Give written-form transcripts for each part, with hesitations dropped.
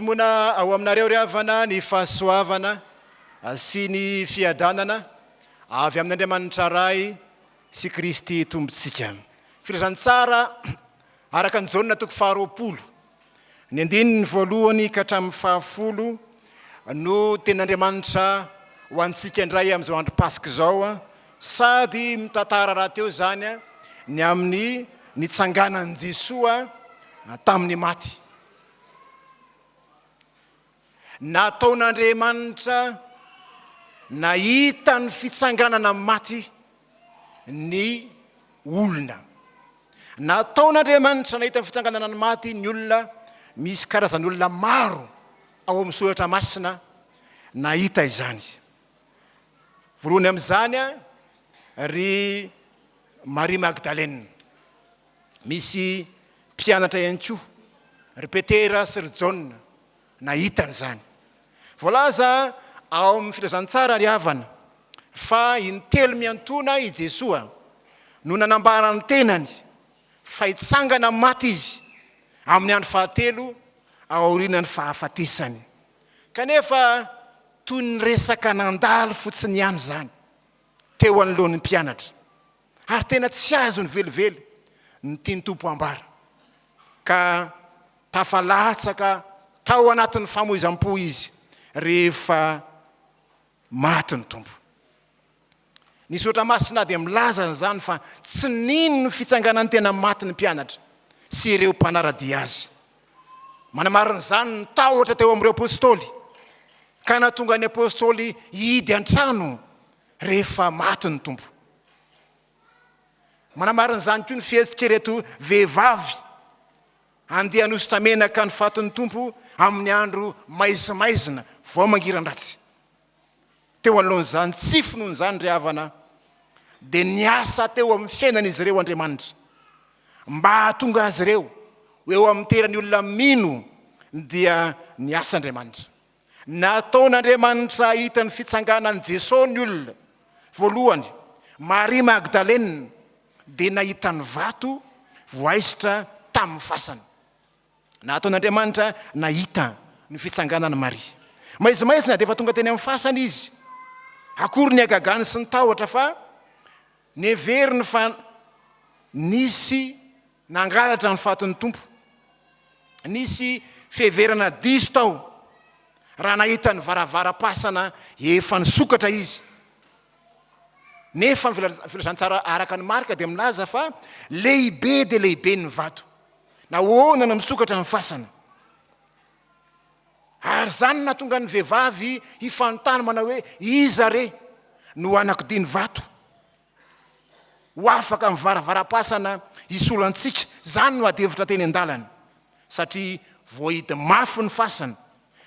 Hanomona ao aminareo ry havana ny fahasoavana sy ny fiadanana avy amin'Andriamanitra ray sy Kristy tombotsika. Filazantsara araka ny Jaona toko 20 ny andininy voalohany ka hatramin'ny 10 no ten'Andriamanitra ho antsika indray amin'izao andro PASKA zao, sady mitantara raha teo zany ny amin'ny nitsanganan'i Jesoa tamin'ny maty. Nataon'Andriamanitra nahita ny fitsanganana maty ny olona. Nataon'Andriamanitra nahita ny fitsanganana ny maty ny olona. Misy karazan'olona maro ao amin'ny Soratra Masina nahita izany. Voalohany amin'izany ry Maria Magdalena. Misy mpianatra ihany koa ry Petera sy ry Jaona nahita an'izany. Voalaza ao amin'ny filazantsara ry havana fa intelo miantona i Jesoa no nanambara ny tenany fa hitsangana maty izy amin'ny andro fahatelo aorianany fahafatesany. Kanefa toy ny resaka nandalo fotsiny ihany zany teo anoloan'ny mpianatra, ary tena tsy azo ny velively ny tiany Tompo ambara, ka tafalatsaka tao anatin'ny famoizam-po izy rehefa maty ny Tompo. Ny Soratra Masina dia milaza an'izany fa tsy nino ny fitsanganany tena maty ny mpianatra sy ireo mpanaradia azy. Manamarina izany ny tahotra teo amin'ireo apôstôly, ka nahatonga ny apôstôly hidy an-trano rehefa maty ny Tompo. Manamarina izany koa ny fihetsika ireto vehivavy andeha hanositra menaka ny fatin'ny Tompo amin'ny andro maizimaizina vao mangiran-dratsy. Teo anoloan'izany tsy finoan'izany ry havana dia niasa teo amin'ny fiainan'izy ireo Andriamanitra mba hahatonga azy ireo eo amin'ny terany olona mino dia niasa Andriamanitra. Nataon'Andriamanitra hita ny fitsanganan'i Jesoa ny olona. Voalohany, Maria Magdalena dia nahita ny vato voaisitra tamin'ny fasana. Nataon'Andriamanitra nahita ny fitsanganan'i Maria. Maizimaizina dia efa tonga teny amin'ny fasana izy. Akory ny agagany sy ny tahotra fa neveriny fa nisy nangalatra ny fatin'ny Tompo. Nisy fiheverana diso tao raha nahita ny varavara-pasana efa nisokatra izy. Nefa ny filazantsara araka ny marika dia milaza fa lehibe dia lehibe ny vato. Nahoana misokatra ny fasana. Ary zany nahatonga ny vehivavy hifanontany manao hoe iza re no anakidia ny vato ho afaka amin'ny varavara-pasana isolantsika. Zany no adevitra teny an-dalana, satria voahidy mafy ny fasana,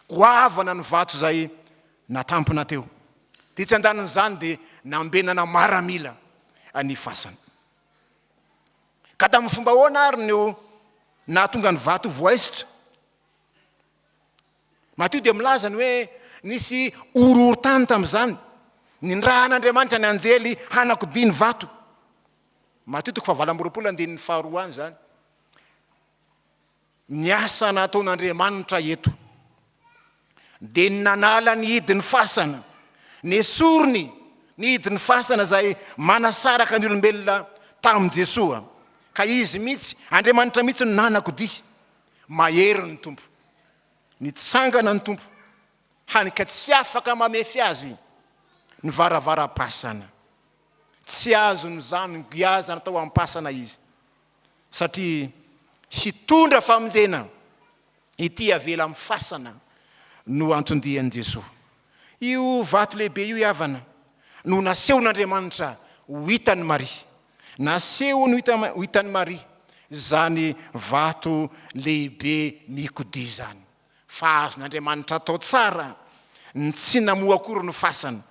goavana ny vato zay natampona teo. Dia tsy andanin'izany dia nambenana maramila ny fasana. Ka tamin'ny fomba ahoana ary no nahatonga ny vato voaisitra? Matio dia milaza ny hoe nisy orohoro-tany tamin'izany, nindrahan'Andriamanitra ny anjely hanakodia ny vato. Matio 7:22 any zany. Niasa nataon'Andriamanitra eto dia nanala ny hidin'ny fasana, nesorony ny hidin'ny fasana zay manasaraka ny olombelona tamin'i Jesoa, ka izy mihitsy Andriamanitra mihitsy no nanakodia. Mahery ny Tompo, nitsangana ny Tompo, hanika tsy afaka mamefy azy ny varavara-pasana. Tsy azon'izany ny giaza natao am-pasana izy, satria hitondra famonjena ity avela amin'ny fasana no antondian'i Jesoa. Io vato lehibe io havana no nasehon'Andriamanitra ho hitan'ny Maria. Naseho ny ho hitan'ny Maria zany vato lehibe mikodia zany. Fa azon'Andriamanitra atao tsara ny tsy namoa akory ny fasana,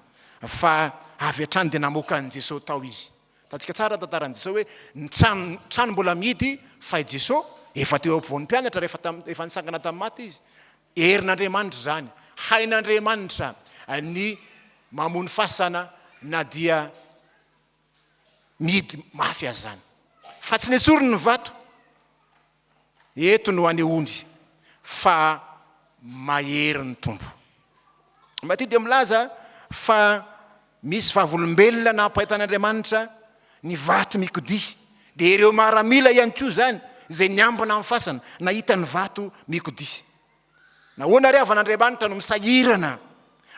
fa avy hatrany dia namoaka an'i Jesoa tao izy. Tatsika tsara tantaran'i Jesoa hoe ny trano mbola mihidy fa i Jesoa efa teo ampovoan'ny mpianatra rehefa nitsangana tamin'ny maty izy. Herin'Andriamanitra zany, hain'Andriamanitra ny mamono fasana na dia mihidy mafy azy zany. Fa tsy nesorony ny vato eto no anehoany fa mahery ny Tompo. Maty dia milaza fa misy vavolombelona nampahitan'Andriamanitra ny vato mikodi, dia ireo maramila ihany koa zany zay niambina amin'ny fasana nahita ny vato mikodi. Nahoana ry havan'Andriamanitra no misahirana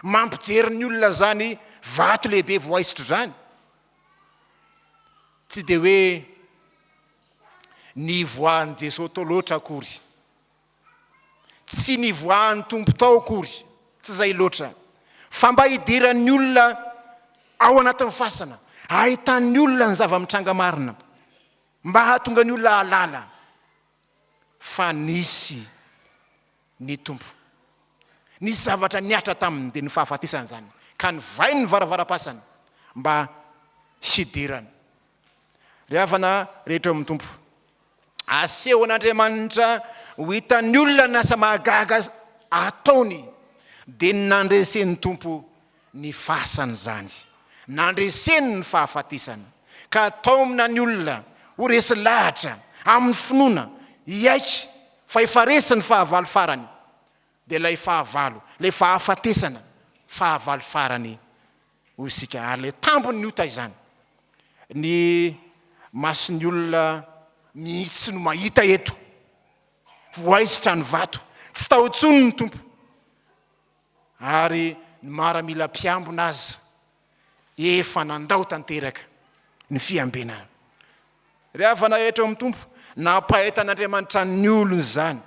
mampijery ny olona zany vato lehibe voaisitro zany? Tsy dia hoe nivoahan'i Jesoa tao loatra akory, tsy nivoahan'ny Tompo tao akory, tsy zay loatra, fa mba hidiran'ny olona ao anatin'ny fasana, ahitan'ny olona ny zava-mitranga marina, mba hahatonga ny olona halala fa nisy ny Tompo, nisy zavatra niatra taminy dia ny fahafatesana zany, ka nivainy ny varavara-pasana mba hidirana. Ry havana rehetra amin'ny Tompo, aseho an'Andriamanitra ho hitan'ny olona nasa mahagaga ataony, dia nandresen'ny Tompo ny fasana zany, nandreseny ny fahafatesana, ka atao amina ny olona ho resy lahatra amin'ny finoana hiaiky fa efa ny fahavalo farany, dia ilay fahavalo, ilay fahafatesana, fahavalo farany ho isika. Ary ilay tambony ny ota izany, ny mason'ny olona mihitsy no mahita eto, voaisitra ny vato, tsy tao intsony ny Tompo, ary ny maramila mpiambina azy efa nandao tanteraka ny fiambenana. Ry havana eto amin'ny Tompo, nampahitan'Andriamanitra ny olony zany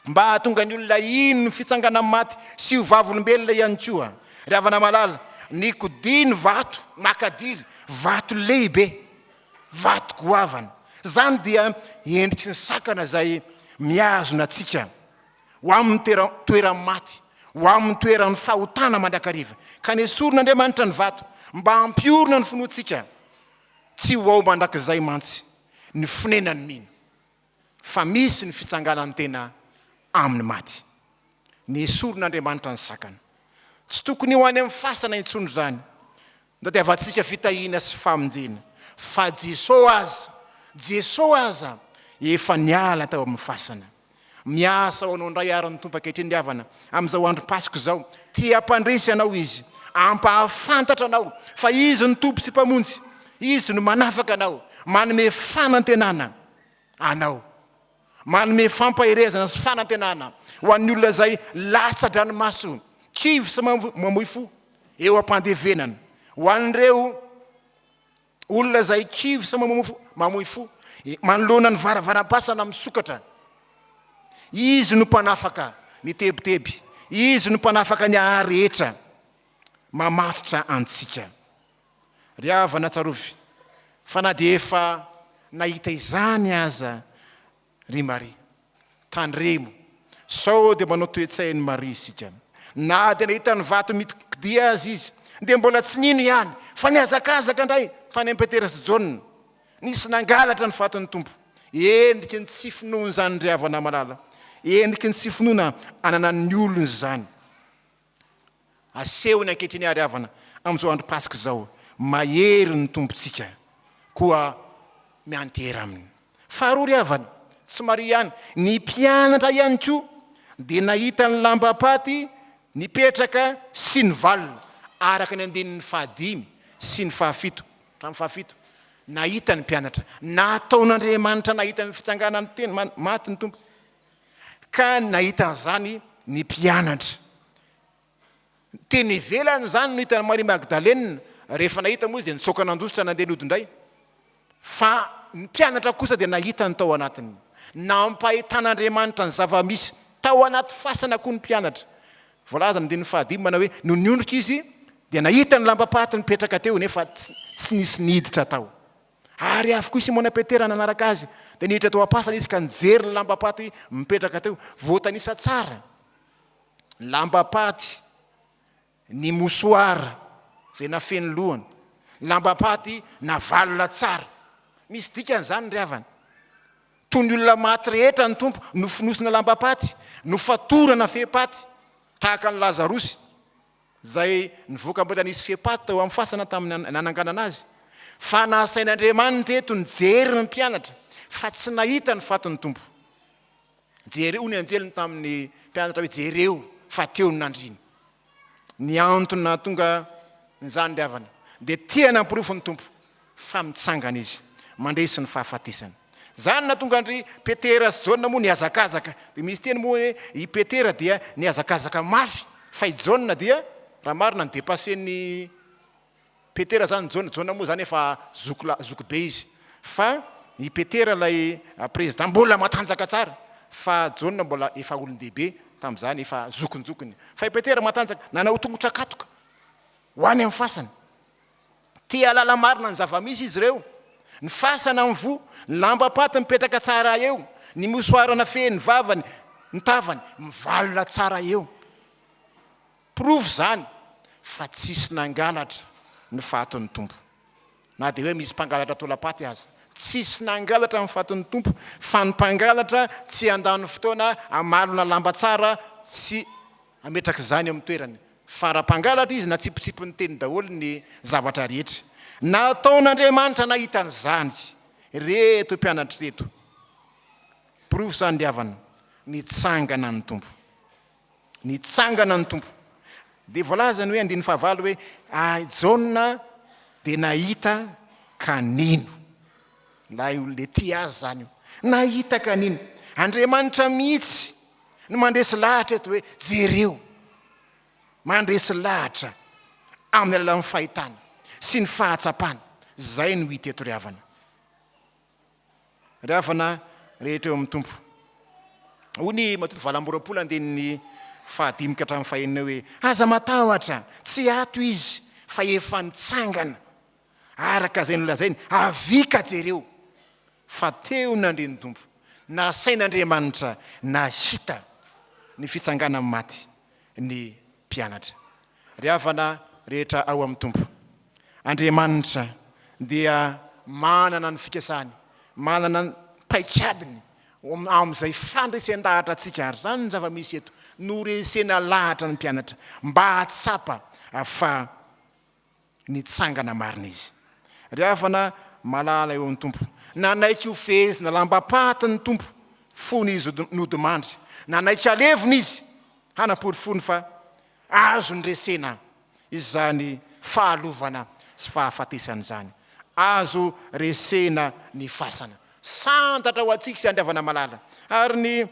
mba hahatonga ny olona ino ny fitsangana amin'ny maty sy ho vavolombelona ihany koa. Ry havana malala, ny kodiny vato makadiry, vato lehibe, vato goavana, zany dia endriky ny sakana zay miazona atsika ho amin'ny toeran'ny maty, ho amin'ny toeran'ny fahotana mandrakariva, ka nesoron'Andriamanitra ny vato mba hampiorina ny finoantsika, tsy ho ao mandrakizay mantsy ny finenany mino, fa misy ny fitsanganan'ny tena amin'ny maty. Ny soron'Andriamanitra ny sakana, tsy tokony ho any amin'ny fasana intsony zany ndatiavatsika fitahina sy famonjena, fa Jesoa aza efa niala tao amin'ny fasana, miasa ho anao ndray aran'ny Tompo ankehitriny ry havana. Amin'izao andro PASKA zao, tia ampandresy anao izy, ampahafantatra anao fa izy ny Tompo sy mpamonjy, izy no manafaka anao, manome fanantenana anao, manome fampahirezana sy fanantenana ho an'ny olona zay latsa-dranomaso, kivy sy mamoy fo eo ampandevenana, ho an'ireo olona zay kivy sy mamoy fo manoloana ny varavara-pasana misokatra, izy no mpanafaka ny tebiteby, izy no mpanafaka ny aharehetra, mamatotra antsika. Ry havana tsarovy, fa na dia efa nahita izany aza ry Maria, tandremo sao dia manao toe-tsain'ny Maria isika, na dia nahita ny vato mitokidia azy izy, dia mbola tsy nino ihany fa nihazakazaka ndray tany amin'ny Petera sy Jaona, nisy nangalatra ny vaton'ny Tompo. Endriky ny tsy finoana zany ry havana malala, endriky ny tsy finoana ananan'ny olony zany. Asehony ankehitriny ary havana amin'izao andro PASKA zao, mahery ny tompontsika koa miantera aminy. Faharoa ry havana, tsy Maria ihany, ny mpianatra ihany koa dia nahita ny lambam-paty nipetraka sy ny valona, araka ny andinin'ny 5 sy ny 7, hatramin'ny 7, nahita ny mpianatra, nataon'Andriamanitra nahita ny fitsanganan'ny tena maty ny Tompo, ka nahita zany ny mpianatra. Teny ivelany zany no hitany Maria Magdalena, rehefa nahita moa izy dia nitsoaka nandositra nandeha lodindray, fa ny mpianatra kosa dia nahita ny tao anatiny, nampahitan'Andriamanitra ny zava-misy tao anaty fasana koa ny mpianatra. Voalaza ny andininy 5 manao hoe no niondrika izy dia nahita ny lambam-paty nipetraka teo nefa tsy nisy niditra tao. Ary avokoa Simona Petera nanaraka azy, dia niditra tao am-pasana izy ka nijery ny lambam-paty mipetraka teo, voatanisa tsara ny lambam-paty, ny mosoara zay nafeny lohany, lambam-paty navalona tsara. Misy dikan'izany ry havana, toy ny olona maty rehetra ny Tompo no finosina lambam-paty, no fatorana fehipaty, tahaka ny Lazarosy zay nivoaka mbola nisy fehipaty tao amin'ny fasana tamin'ny nangalana azy. Fa nasain'Andriamanitra eto nijery ny mpianatra, fa tsy nahita ny faton'ny Tompo. Jery ony anjeliny tamin'ny mpianatra hoe jereo fa teo ny nandriny. Ny antony tonga nyzany ndiavana dia tiana ampirofo ny tompo fa mitsangana izy mandresy ny fahafatesana. Zany na tonga andry Petera sy Jaona moa nihazakazaka. Dia misy teny moa hoe i Petera dia nihazakazaka mafy fa i Jaona dia raha marina ny dépassen'ny Petera zany Jaona moa zany efa zoko be izy. Fa i Petera lay président mbola matanjaka tsara fa Jaona mbola efa olon-dehibe tamin'izany efa zokonjokony. Fa i Petera matanjaka nanao tongotra katoka ho any amin'ny fasana. Tia alala marina ny zava-misy izy ireo. Ny fasana amin'ny vo, ny lambam-paty mipetraka tsara eo, ny mosoarana fe ny vavany, ny tavany mivalona tsara eo. Prove zany fa tsisy nangalatra ny fahaton'ny tompo. Na dia hoe misy mpangalatra tolapaty aza, tsisy nangalatra ny fahaton'ny tompo, fa ny mpangalatra tsy andano fotoana amalona lamba tsara sy ametraka izany amin'ny toerany. Fa raha mpangalatra izy na tsipitsipi ny teny daholo ny zavatra rehetra. Nataon'Andriamanitra nahitany zany reto mpianatra reto. Prove zany ndiavana nitsangana ny tompo. Nitsangana ny tompo. Dia voalazany hoe andiny fahavalo hoe Jaona dia nahita kanino. Le ty azy zany io. Nahita kanino. Andriamanitra mihitsy no mandresy lahatra eto hoe jereo. Mandresy lahatra amin'ny alalan'ny fahitana sy ny fahatsapana. Zay no hita eto ravana. Ravana rehetra eo amin'ny tompo. Hony matoto valamborapola andeny fahadimy ka hatramin'ny fahenina hoe aza matahotra tsy ato izy fa efa nitsangana. Araka zay nolazainy avika jereo fa teo nandreny tompo. Nasain'Andriamanitra nahita ny fitsangana amin'ny maty ny mpianatra. Ravana rehetra ao amin'ny tompo. Andriamanitra dia manana ny fikasany, manana ny paikadiny amin'izay fandresen-dahatra atsika. Ary zany ny zava-misy eto noresena lahatra ny mpianatra mba hatsapa fa nitsangana marina izy. Ravana malala eo amin'ny tompo. Nanaiky ho fezina lambam-paty ny tompo fony izy nodimandry. Nanaiky alevina izy hanaporiforony fa azo ny resena izany fahalovana sy fahafatesana zany. Azo resena ny fasana. Santatra ho atsika sy andiavana malala. Ary ny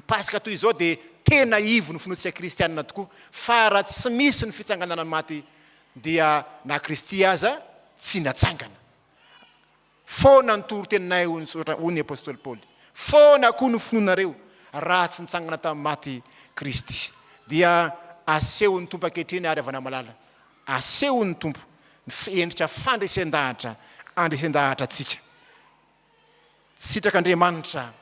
PASKA toy izao dia tena ivo ny finoantsika kristianina tokoa. Fa raha tsy misy ny fitsanganana maty dia na kristy aza tsy natsangana. Foana ny toroteninay hoy apôstôly Paoly. Foana koa ny finoanareo raha tsy nitsangana tamin'ny maty Kristy. Dia asehon'ny tompo ankehitriny ary avana malala. Asehon'ny tompo ny endrika fandresen-dahatra, andresen-dahatra atsika. Sitrak'Andriamanitra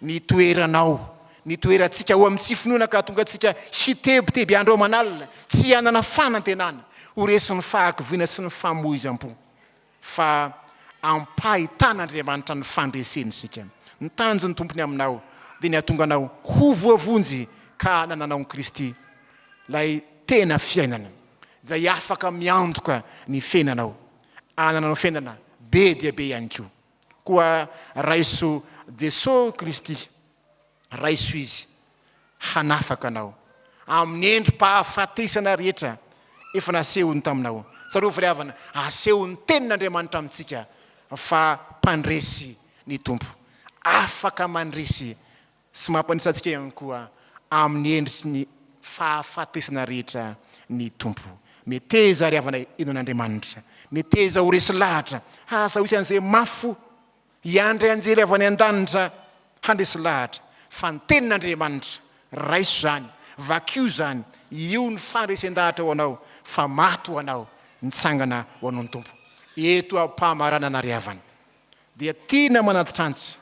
ny toeranao, ny toerantsika ho amin'ny tsy finoana ka tonga atsika hitebiteby andro manalina, tsy hanana fanantenana, ho resin'ny fahakiviana sy ny famoizam-po. Fa ampahitan'Andriamanitra ny fandreseny sika. Ny tanjony tompony aminao dia ny atonga anao ho voavonjy ka nananao ny Kristy lay tena fiainana. Zay afaka miantoka ny fiainanao. Ananao fiainana be dia be ihany koa. Koa raiso Jesoa Kristy, raiso izy hanafaka anao amin'ny endrim-pahafatesana rehetra efa nasehony taminao. Sareo firiavana asehony tenin'Andriamanitra amintsika fa mpandresy ny tompo. Afaka mandresy sy mampandresy antsika ihany koa amin'ny endriky ny fahafatesana rehetra ny tompo. Meteza riavana ino an'Andriamanitra. Meteza ho resy lahatra. Asa ho isy an'izay mafo hiandry anjery avany an-danitra handresy lahatra. Fa ny tenin'Andriamanitra raiso zany, vakio zany, io ny fandresen-dahatra ho anao, fa maty ho anao, nitsangana ho anao ny tompo. Eto ampamarana nariavana. Dia tiana manatitranitra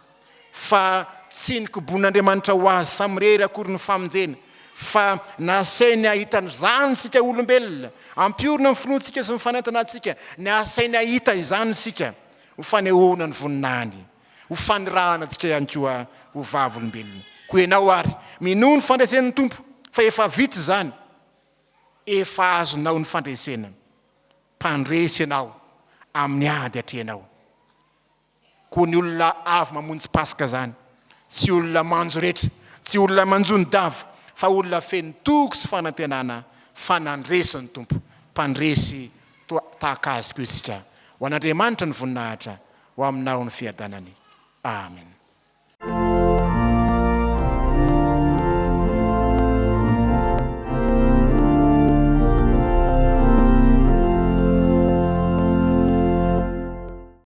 fa tsy ny kibon'Andriamanitra ho azy samirery akory ny famonjena, fa nasainy ahitany zany sika olombelona, ampiorina ny finoantsika sy ny fanentana atsika, nasainy ahita izany sika ho fanehoana ny voninahiny, ho fanirahana atsika ihany koa ho vavolombelona. Koa ianao ary minoa ny fandresen'ny tompo fa efa vitsy zany, efa azonao ny fandresena. Mpandresy ianao amin'ny ady atreanao. Koa ny olona avy mamonjy PASKA zany, tsy olona manjo rehetra tsy olona manjony dava fa olona feno toko sy fanantenana fanandresy ny Tompo, mpandresy tahaka azy koa isika. Ho an'Andriamanitra ny voninahitra ho aminao ny fiadanany. Amen.